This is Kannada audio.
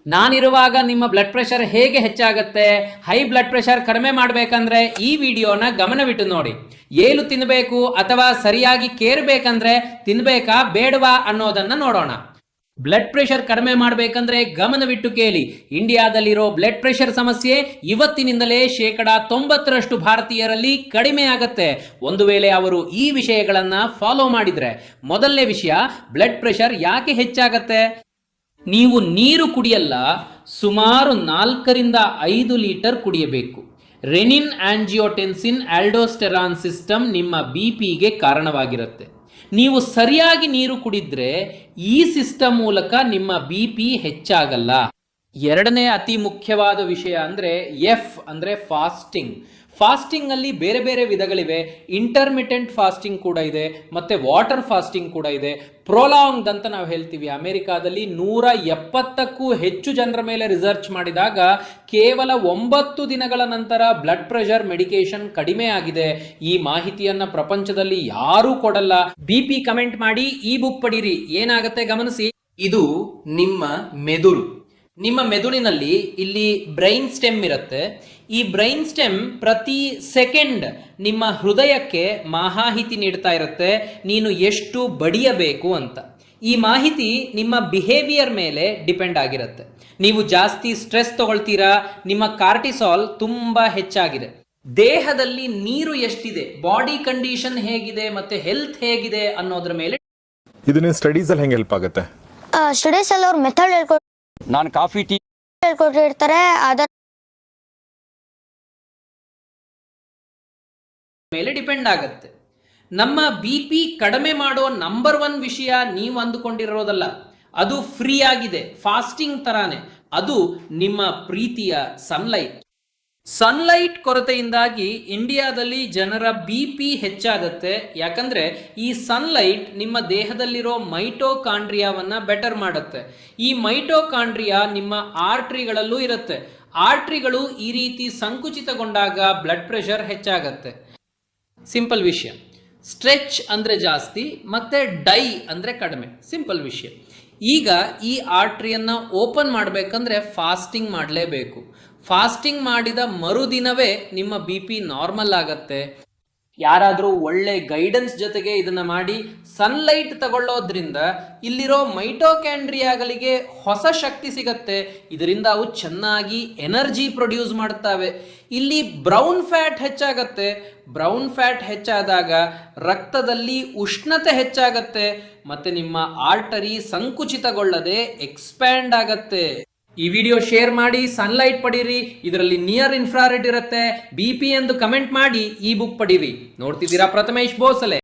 ನಾನಿರುವಾಗ ನಿಮ್ಮ ಬ್ಲಡ್ ಪ್ರೆಷರ್ ಹೇಗೆ ಹೆಚ್ಚಾಗುತ್ತೆ, ಹೈ ಬ್ಲಡ್ ಪ್ರೆಷರ್ ಕಡಿಮೆ ಮಾಡಬೇಕಂದ್ರೆ ಈ ವಿಡಿಯೋನ ಗಮನವಿಟ್ಟು ನೋಡಿ. ಏನು ತಿನ್ನಬೇಕು ಅಥವಾ ಸರಿಯಾಗಿ ಕೇರ್ ಬೇಕಂದ್ರೆ ತಿನ್ಬೇಕಾ ಬೇಡವಾ ಅನ್ನೋದನ್ನ ನೋಡೋಣ. ಬ್ಲಡ್ ಪ್ರೆಷರ್ ಕಡಿಮೆ ಮಾಡಬೇಕಂದ್ರೆ ಗಮನವಿಟ್ಟು ಕೇಳಿ. ಇಂಡಿಯಾದಲ್ಲಿರೋ ಬ್ಲಡ್ ಪ್ರೆಷರ್ ಸಮಸ್ಯೆ ಇವತ್ತಿನಿಂದಲೇ 90% ಭಾರತೀಯರಲ್ಲಿ ಕಡಿಮೆ ಆಗತ್ತೆ, ಒಂದು ವೇಳೆ ಅವರು ಈ ವಿಷಯಗಳನ್ನ ಫಾಲೋ ಮಾಡಿದ್ರೆ. ಮೊದಲನೇ ವಿಷಯ, ಬ್ಲಡ್ ಪ್ರೆಷರ್ ಯಾಕೆ ಹೆಚ್ಚಾಗತ್ತೆ? ನೀವು ನೀರು ಕುಡಿಯಲ್ಲ, ಸುಮಾರು 4ರಿಂದ 5 ಲೀಟರ್ ಕುಡಿಯಬೇಕು. ರೆನಿನ್ ಆಂಜಿಯೋಟೆನ್ಸಿನ್ ಆಲ್ಡೋಸ್ಟೆರಾನ್ ಸಿಸ್ಟಮ್ ನಿಮ್ಮ ಬಿಪಿಗೆ ಕಾರಣವಾಗಿರುತ್ತೆ. ನೀವು ಸರಿಯಾಗಿ ನೀರು ಕುಡಿದ್ರೆ ಈ ಸಿಸ್ಟಮ್ ಮೂಲಕ ನಿಮ್ಮ ಬಿಪಿ ಹೆಚ್ಚಾಗಲ್ಲ. ಎರಡನೇ ಅತಿ ಮುಖ್ಯವಾದ ವಿಷಯ ಅಂದ್ರೆ ಎಫ್ ಅಂದ್ರೆ ಫಾಸ್ಟಿಂಗ್. ಫಾಸ್ಟಿಂಗ್ ಅಲ್ಲಿ ಬೇರೆ ಬೇರೆ ವಿಧಗಳಿವೆ. ಇಂಟರ್ಮಿಟೆಂಟ್ ಫಾಸ್ಟಿಂಗ್ ಕೂಡ ಇದೆ, ಮತ್ತೆ ವಾಟರ್ ಫಾಸ್ಟಿಂಗ್ ಕೂಡ ಇದೆ. ಪ್ರೊಲಾಂಗ್ಡ್ ಅಂತ ನಾವು ಹೇಳ್ತೀವಿ. ಅಮೆರಿಕಾದಲ್ಲಿ 170ಕ್ಕೂ ಹೆಚ್ಚು ಜನರ ಮೇಲೆ ರಿಸರ್ಚ್ ಮಾಡಿದಾಗ ಕೇವಲ 9 ದಿನಗಳ ನಂತರ ಬ್ಲಡ್ ಪ್ರೆಷರ್ ಮೆಡಿಕೇಶನ್ ಕಡಿಮೆ ಆಗಿದೆ. ಈ ಮಾಹಿತಿಯನ್ನ ಪ್ರಪಂಚದಲ್ಲಿ ಯಾರೂ ಕೊಡಲ್ಲ. ಬಿಪಿ ಕಮೆಂಟ್ ಮಾಡಿ ಈ ಬುಕ್ ಪಡೀರಿ. ಏನಾಗುತ್ತೆ ಗಮನಿಸಿ. ಇದು ನಿಮ್ಮ ಮೆದುಳು. ನಿಮ್ಮ ಮೆದುಳಿನಲ್ಲಿ ಇಲ್ಲಿ ಬ್ರೈನ್ ಸ್ಟೆಮ್ ಇರುತ್ತೆ. ಈ ಬ್ರೈನ್ ಸ್ಟೆಮ್ ಪ್ರತಿ ಸೆಕೆಂಡ್ ನಿಮ್ಮ ಹೃದಯಕ್ಕೆ ಮಾಹಿತಿ ನೀಡ್ತಾ ಇರುತ್ತೆ, ನೀನು ಎಷ್ಟು ಬಡಿಯಬೇಕು ಅಂತ. ಈ ಮಾಹಿತಿ ನಿಮ್ಮ ಬಿಹೇವಿಯರ್ ಮೇಲೆ ಡಿಪೆಂಡ್ ಆಗಿರುತ್ತೆ. ನೀವು ಜಾಸ್ತಿ ಸ್ಟ್ರೆಸ್ ತಗೊಳ್ತೀರಾ, ನಿಮ್ಮ ಕಾರ್ಟಿಸಾಲ್ ತುಂಬಾ ಹೆಚ್ಚಾಗಿದೆ. ದೇಹದಲ್ಲಿ ನೀರು ಎಷ್ಟಿದೆ, ಬಾಡಿ ಕಂಡೀಷನ್ ಹೇಗಿದೆ, ಮತ್ತೆ ಹೆಲ್ತ್ ಹೇಗಿದೆ ಅನ್ನೋದ್ರ ಮೇಲೆ ಇದನ್ನ ಸ್ಟಡೀಸ್ ಅಲ್ಲಿ ಹೆಂಗೆ ಹೆಲ್ಪ್ ಆಗುತ್ತೆ? ಸ್ಟಡೀಸ್ ಅಲ್ಲಿ ಅವ್ರ ಮೆಥಡ್ ನಾನು ಕಾಫಿ ಟೀ ಹೇಳ್ಕೊಟ್ಟಿರ್ತಾರೆ. ಅದರ ಮೇಲೆ ಡಿಪೆಂಡ್ ಆಗುತ್ತೆ. ನಮ್ಮ ಬಿ ಪಿ ಕಡಿಮೆ ಮಾಡೋ ನಂಬರ್ 1 ವಿಷಯ ನೀವು ಅಂದುಕೊಂಡಿರೋದಲ್ಲ, ಅದು ಫ್ರೀ ಆಗಿದೆ, ಫಾಸ್ಟಿಂಗ್ ತರಾನೇ. ಅದು ನಿಮ್ಮ ಪ್ರೀತಿಯ ಸನ್ಲೈಟ್. ಸನ್ಲೈಟ್ ಕೊರತೆಯಿಂದಾಗಿ ಇಂಡಿಯಾದಲ್ಲಿ ಜನರ ಬಿ ಪಿ ಹೆಚ್ಚಾಗತ್ತೆ. ಯಾಕಂದ್ರೆ ಈ ಸನ್ಲೈಟ್ ನಿಮ್ಮ ದೇಹದಲ್ಲಿರೋ ಮೈಟೋಕಾಂಡ್ರಿಯಾವನ್ನ ಬೆಟರ್ ಮಾಡುತ್ತೆ. ಈ ಮೈಟೋಕಾಂಡ್ರಿಯಾ ನಿಮ್ಮ ಆರ್ಟ್ರಿಗಳಲ್ಲೂ ಇರುತ್ತೆ. ಆರ್ಟ್ರಿಗಳು ಈ ರೀತಿ ಸಂಕುಚಿತಗೊಂಡಾಗ ಬ್ಲಡ್ ಪ್ರೆಷರ್ ಹೆಚ್ಚಾಗತ್ತೆ. ಸಿಂಪಲ್ ವಿಷಯ. ಸ್ಟ್ರೆಚ್ ಅಂದ್ರೆ ಜಾಸ್ತಿ, ಮತ್ತೆ ಡೈ ಅಂದ್ರೆ ಕಡಿಮೆ. ಸಿಂಪಲ್ ವಿಷಯ. ಈಗ ಈ ಆರ್ಟ್ರಿಯನ್ನ ಓಪನ್ ಮಾಡಬೇಕಂದ್ರೆ ಫಾಸ್ಟಿಂಗ್ ಮಾಡಲೇಬೇಕು. ಫಾಸ್ಟಿಂಗ್ ಮಾಡಿದ ಮರುದಿನವೇ ನಿಮ್ಮ ಬಿ ಪಿ ನಾರ್ಮಲ್ ಆಗತ್ತೆ. ಯಾರಾದರೂ ಒಳ್ಳೆ ಗೈಡೆನ್ಸ್ ಜೊತೆಗೆ ಇದನ್ನ ಮಾಡಿ ಸನ್ಲೈಟ್ ತಗೊಳ್ಳೋದ್ರಿಂದ ಇಲ್ಲಿರೋ ಮೈಟೋಕ್ಯಾಂಡ್ರಿಯಾಗಳಿಗೆ ಹೊಸ ಶಕ್ತಿ ಸಿಗತ್ತೆ. ಇದರಿಂದ ಅವು ಚೆನ್ನಾಗಿ ಎನರ್ಜಿ ಪ್ರೊಡ್ಯೂಸ್ ಮಾಡ್ತವೆ. ಇಲ್ಲಿ ಬ್ರೌನ್ ಫ್ಯಾಟ್ ಹೆಚ್ಚಾಗತ್ತೆ. ಬ್ರೌನ್ ಫ್ಯಾಟ್ ಹೆಚ್ಚಾದಾಗ ರಕ್ತದಲ್ಲಿ ಉಷ್ಣತೆ ಹೆಚ್ಚಾಗತ್ತೆ, ಮತ್ತೆ ನಿಮ್ಮ ಆರ್ಟರಿ ಸಂಕುಚಿತಗೊಳ್ಳದೆ ಎಕ್ಸ್ಪ್ಯಾಂಡ್ ಆಗತ್ತೆ. ಈ ವಿಡಿಯೋ ಶೇರ್ ಮಾಡಿ, ಸನ್ಲೈಟ್ ಪಡೀರಿ. ಇದರಲ್ಲಿ ನಿಯರ್ ಇನ್ಫ್ರಾರೆಡ್ ಇರುತ್ತೆ. ಬಿ ಪಿ ಎಂದು ಕಮೆಂಟ್ ಮಾಡಿ ಈ ಬುಕ್ ಪಡೀರಿ. ನೋಡ್ತಿದ್ದೀರಾ ಪ್ರಥಮೇಶ್ ಭೋಸಲೆ.